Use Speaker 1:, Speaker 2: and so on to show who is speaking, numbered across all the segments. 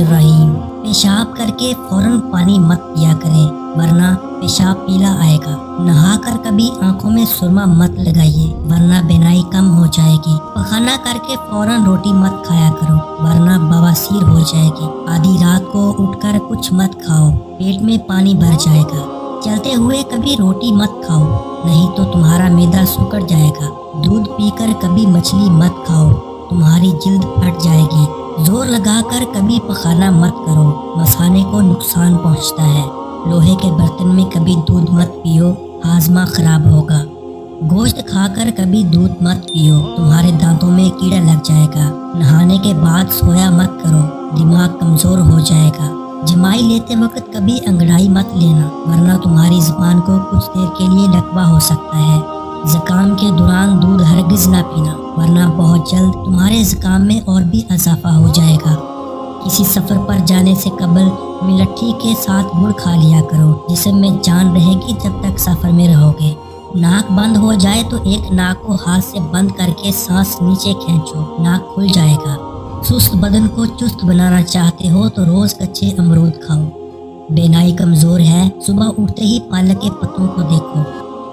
Speaker 1: बिस्मिल्लाहिर्रहमानिर्रहीम। पेशाब करके फौरन पानी मत पिया करें वरना पेशाब पीला आएगा। नहा कर कभी आंखों में सुरमा मत लगाइए वरना बिनाई कम हो जाएगी। पखाना करके फौरन रोटी मत खाया करो वरना बवासीर हो जाएगी। आधी रात को उठकर कुछ मत खाओ, पेट में पानी भर जाएगा। चलते हुए कभी रोटी मत खाओ नहीं तो तुम्हारा मैदा सिकुड़ जाएगा। दूध पीकर कभी मछली मत खाओ, तुम्हारी जिल्द फट जाएगी। जोर लगाकर कभी पखाना मत करो, मसाने को नुकसान पहुंचता है। लोहे के बर्तन में कभी दूध मत पियो, हाजमा खराब होगा। गोश्त खाकर कभी दूध मत पियो, तुम्हारे दांतों में कीड़ा लग जाएगा। नहाने के बाद सोया मत करो, दिमाग कमजोर हो जाएगा। जमाई लेते वक्त कभी अंगड़ाई मत लेना वरना तुम्हारी जुबान को कुछ देर के लिए लकवा हो सकता है। ज़ुकाम के दौरान दूध हरगिज ना पीना वरना बहुत जल्द तुम्हारे ज़ुकाम में और भी इजाफा हो जाएगा। किसी सफ़र पर जाने से कबल मिलट्ठी के साथ गुड़ खा लिया करो, जिसमें जान रहेगी जब तक सफ़र में रहोगे। नाक बंद हो जाए तो एक नाक को हाथ से बंद करके सांस नीचे खींचो, नाक खुल जाएगा। सुस्त बदन को चुस्त बनाना चाहते हो तो रोज़ कच्चे अमरूद खाओ। बेनाई कमज़ोर है, सुबह उठते ही पालक के पत्तों को देखो।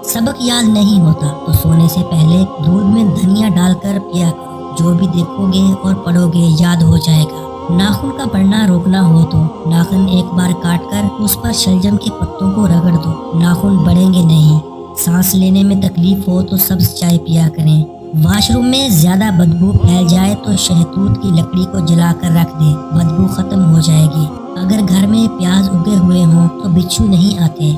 Speaker 1: सबक याद नहीं होता तो सोने से पहले दूध में धनिया डालकर पिया करो, जो भी देखोगे और पढ़ोगे याद हो जाएगा। नाखून का बढ़ना रोकना हो तो नाखून एक बार काट कर उस पर शलजम के पत्तों को रगड़ दो, नाखून बढ़ेंगे नहीं। सांस लेने में तकलीफ हो तो सब्ज चाय पिया करें। वॉशरूम में ज्यादा बदबू फैल जाए तो शहतूत की लकड़ी को जलाकर रख दे, बदबू खत्म हो जाएगी। अगर घर में प्याज उगे हुए हों तो बिच्छू नहीं आते।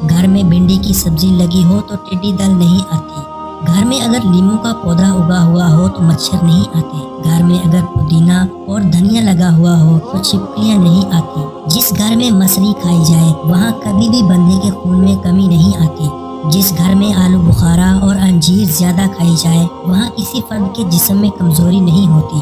Speaker 1: घर में भिंडी की सब्जी लगी हो तो टिड्डी दल नहीं आती। घर में अगर लीमू का पौधा उगा हुआ हो तो मच्छर नहीं आते। घर में अगर पुदीना और धनिया लगा हुआ हो तो छिपकलियां नहीं आती। जिस घर में मछली खाई जाए वहाँ कभी भी बंदे के खून में कमी नहीं आती। जिस घर में आलू बुखारा और अंजीर ज्यादा खाई जाए वहाँ किसी फर्द के जिस्म में कमजोरी नहीं होती।